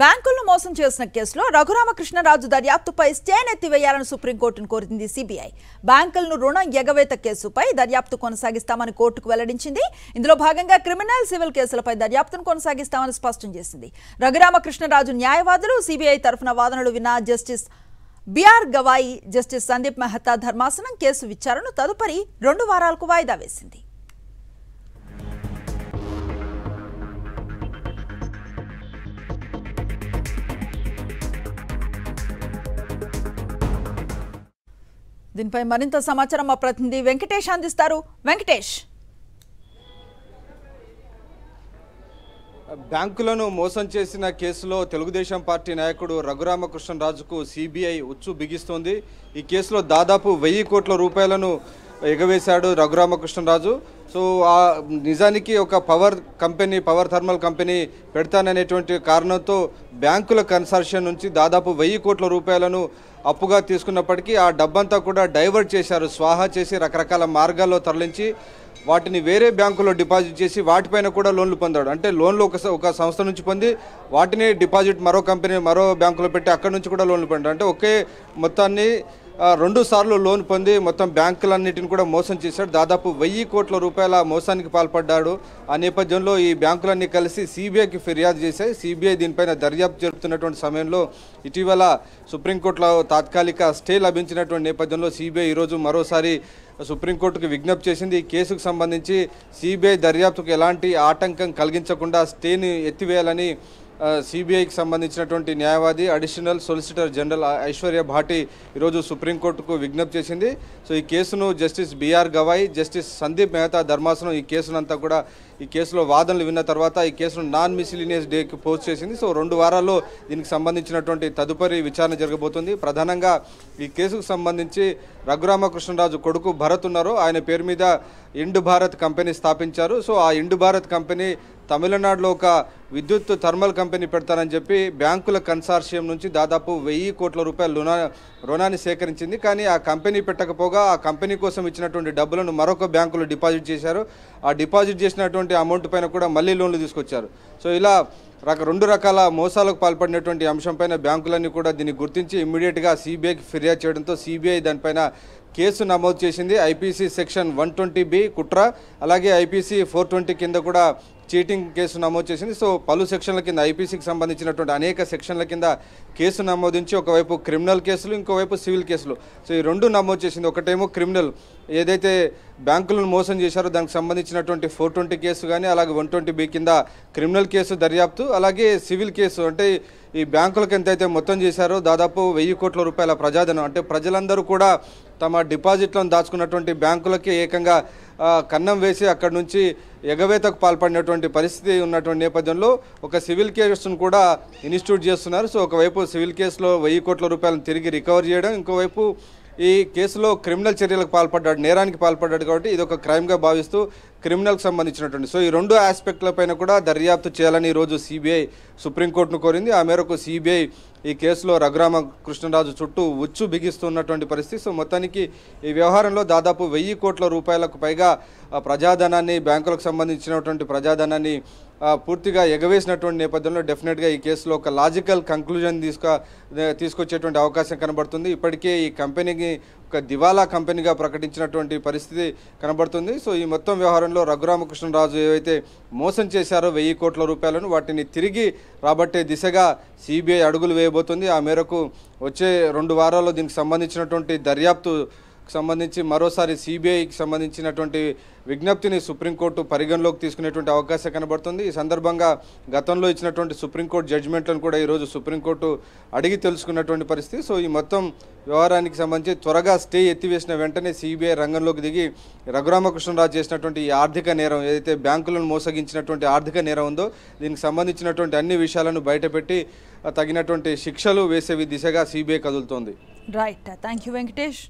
బ్యాంకులను మోసం చేసిన కేసులో రఘురామకృష్ణరాజు దర్యాప్తుపై స్టేన్ ఎత్తివేయాలని సుప్రీంకోర్టును కోరింది సిబిఐ. బ్యాంకులను రుణం ఎగవేత కేసుపై దర్యాప్తు కొనసాగిస్తామని కోర్టుకు వెల్లడించింది. ఇందులో భాగంగా క్రిమినల్, సివిల్ కేసులపై దర్యాప్తును కొనసాగిస్తామని స్పష్టం చేసింది. రఘురామకృష్ణరాజు న్యాయవాదులు సిబిఐ తరఫున వాదనలు విన్న justice BR Gavai, justice Sandeep Mehta ధర్మాసనం కేసు విచారణను తదుపరి 2 వారాలకు వాయిదా వేసింది. దీనిపై మరింత సమాచారం మా ప్రతినిధి వెంకటేష్ అందిస్తారు. వెంకటేష్, బ్యాంకులను మోసం చేసిన కేసులో తెలుగుదేశం పార్టీ నాయకుడు రఘురామకృష్ణరాజుకు సిబిఐ ఉచ్చు బిగిస్తోంది. ఈ కేసులో దాదాపు 1000 కోట్ల రూపాయలను ఎగవేశాడు రఘురామకృష్ణరాజు. సో నిజానికి ఒక పవర్ థర్మల్ కంపెనీ పెడతాననేటువంటి కారణంతో బ్యాంకుల కన్సార్షియం నుంచి దాదాపు 1000 కోట్ల రూపాయలను అప్పుగా తీసుకున్నప్పటికీ ఆ డబ్బంతా కూడా డైవర్ట్ చేశారు, స్వాహా చేసి రకరకాల మార్గాల్లో తరలించి వాటిని వేరే బ్యాంకులో డిపాజిట్ చేసి వాటిపైన కూడా లోన్లు పొందాడు. అంటే లోన్లు ఒక సంస్థ నుంచి పొంది వాటిని డిపాజిట్ మరో కంపెనీ మరో బ్యాంకులో పెట్టి అక్కడి నుంచి కూడా లోన్లు పొందాడు. అంటే ఒకే మొత్తాన్ని 2 సార్లు లోన్ పొంది మొత్తం బ్యాంకులన్నిటిని కూడా మోసం చేశాడు. దాదాపు 1000 కోట్ల రూపాయల మోసానికి పాల్పడ్డాడు. ఆ నేపథ్యంలో ఈ బ్యాంకులన్నీ కలిసి సిబిఐకి ఫిర్యాదు చేశాయి. సిబిఐ దీనిపైన దర్యాప్తు జరుపుతున్నటువంటి సమయంలో ఇటీవల సుప్రీంకోర్టులో తాత్కాలిక స్టే లభించినటువంటి నేపథ్యంలో సిబిఐ ఈరోజు మరోసారి సుప్రీంకోర్టుకు విజ్ఞప్తి చేసింది. ఈ కేసుకు సంబంధించి సిబిఐ దర్యాప్తుకు ఎలాంటి ఆటంకం కలిగించకుండా స్టేని ఎత్తివేయాలని సిబిఐకి సంబంధించినటువంటి న్యాయవాది additional solicitor general Aishwarya Bhati ఈరోజు సుప్రీంకోర్టుకు విజ్ఞప్తి చేసింది. సో ఈ కేసును justice BR Gavai, justice Sandeep Mehta ధర్మాసనం ఈ కేసులో వాదనలు విన్న తర్వాత ఈ కేసును నాన్ మిస్లినియస్ డేకి పోస్ట్ చేసింది. సో 2 వారాల్లో దీనికి సంబంధించినటువంటి తదుపరి విచారణ జరగబోతుంది. ప్రధానంగా ఈ కేసుకు సంబంధించి రఘురామకృష్ణరాజు కొడుకు భరత్ ఉన్నారు. ఆయన పేరు మీద ఇండ్ భారత్ కంపెనీ స్థాపించారు. సో ఆ ఇండ్ భారత్ కంపెనీ తమిళనాడులో ఒక విద్యుత్ థర్మల్ కంపెనీ పెడతానని చెప్పి బ్యాంకుల కన్సార్షియం నుంచి దాదాపు 1000 కోట్ల రూపాయల రుణాన్ని సేకరించింది. కానీ ఆ కంపెనీ పెట్టకపోగా ఆ కంపెనీ కోసం ఇచ్చినటువంటి డబ్బులను మరొక బ్యాంకులో డిపాజిట్ చేశారు. ఆ డిపాజిట్ చేసినటువంటి అమౌంట్ పైన కూడా మళ్ళీ లోన్లు తీసుకొచ్చారు. సో ఇలా 2 రకాల మోసాలకు పాల్పడినటువంటి అంశంపైన బ్యాంకులన్నీ కూడా దీన్ని గుర్తించి ఇమ్మీడియట్గా సిబిఐకి ఫిర్యాదు చేయడంతో సిబిఐ దానిపైన కేసు నమోదు చేసింది. ఐపీసీ సెక్షన్ 120B కుట్ర, అలాగే ఐపీసీ 420 కింద కూడా చీటింగ్ కేసు నమోదు చేసింది. సో పలు సెక్షన్ల కింద ఐపీసీకి సంబంధించినటువంటి అనేక సెక్షన్ల కింద కేసు నమోదించి ఒకవైపు క్రిమినల్ కేసులు, ఇంకోవైపు సివిల్ కేసులు, సో ఈ 2 నమోదు చేసింది. ఒకటేమో క్రిమినల్, ఏదైతే బ్యాంకులను మోసం చేశారో దానికి సంబంధించినటువంటి 420 కేసు కానీ, అలాగే 120B కింద క్రిమినల్ కేసు దర్యాప్తు, అలాగే సివిల్ కేసు అంటే ఈ బ్యాంకులకు ఎంతైతే మొత్తం చేశారో దాదాపు 1000 కోట్ల రూపాయల ప్రజాధనం, అంటే ప్రజలందరూ కూడా తమ డిపాజిట్లను దాచుకున్నటువంటి బ్యాంకులకి ఏకంగా కన్నం వేసి అక్కడి నుంచి ఎగవేతకు పాల్పడినటువంటి పరిస్థితి ఉన్నటువంటి నేపథ్యంలో ఒక సివిల్ కేసును కూడా ఇన్స్టిట్యూట్ చేస్తున్నారు. సో ఒకవైపు సివిల్ కేసులో 1000 కోట్ల రూపాయలను తిరిగి రికవర్ చేయడం, ఇంకోవైపు ఈ కేసులో క్రిమినల్ చర్యలకు పాల్పడ్డాడు, నేరానికి పాల్పడ్డాడు. కాబట్టి ఇది ఒక క్రైమ్గా భావిస్తూ క్రిమినల్కి సంబంధించినటువంటి సో ఈ 2 ఆస్పెక్ట్లపైన కూడా దర్యాప్తు చేయాలని ఈరోజు సిబిఐ సుప్రీంకోర్టును కోరింది. ఆ మేరకు సిబిఐ ఈ కేసులో రఘురామకృష్ణరాజు చుట్టూ ఉచ్చు బిగిస్తున్నటువంటి పరిస్థితి. సో మొత్తానికి ఈ వ్యవహారంలో దాదాపు 1000 కోట్ల రూపాయలకు పైగా ప్రజాధనాన్ని, బ్యాంకులకు సంబంధించినటువంటి ప్రజాధనాన్ని పూర్తిగా ఎగవేసినటువంటి నేపథ్యంలో డెఫినెట్గా ఈ కేసులో ఒక లాజికల్ కంక్లూజన్ తీసుకొచ్చేటువంటి అవకాశం కనబడుతుంది. ఇప్పటికే ఈ కంపెనీకి ఒక దివాలా కంపెనీగా ప్రకటించినటువంటి పరిస్థితి కనబడుతుంది. సో ఈ మొత్తం వ్యవహారంలో రఘురామకృష్ణరాజు ఏవైతే మోసం చేశారో 1000 కోట్ల రూపాయలను వాటిని తిరిగి రాబట్టే దిశగా సిబిఐ అడుగులు వేయబోతుంది. ఆ మేరకు వచ్చే 2 వారాల్లో దీనికి సంబంధించినటువంటి దర్యాప్తు సంబంధించి మరోసారి సిబిఐకి సంబంధించినటువంటి విజ్ఞప్తిని సుప్రీంకోర్టు పరిగణలోకి తీసుకునేటువంటి అవకాశం కనబడుతుంది. ఈ సందర్భంగా గతంలో ఇచ్చినటువంటి సుప్రీంకోర్టు జడ్జిమెంట్లను కూడా ఈరోజు సుప్రీంకోర్టు అడిగి తెలుసుకున్నటువంటి పరిస్థితి. సో ఈ మొత్తం వ్యవహారానికి సంబంధించి త్వరగా స్టే ఎత్తివేసిన వెంటనే సిబిఐ రంగంలోకి దిగి రఘురామకృష్ణరాజు చేసినటువంటి ఈ ఆర్థిక నేరం, ఏదైతే బ్యాంకులను మోసగించినటువంటి ఆర్థిక నేరం ఉందో దీనికి సంబంధించినటువంటి అన్ని విషయాలను బయటపెట్టి తగినటువంటి శిక్షలు వేసే దిశగా సిబిఐ కదులుతోంది. Right, thank you Venkatesh.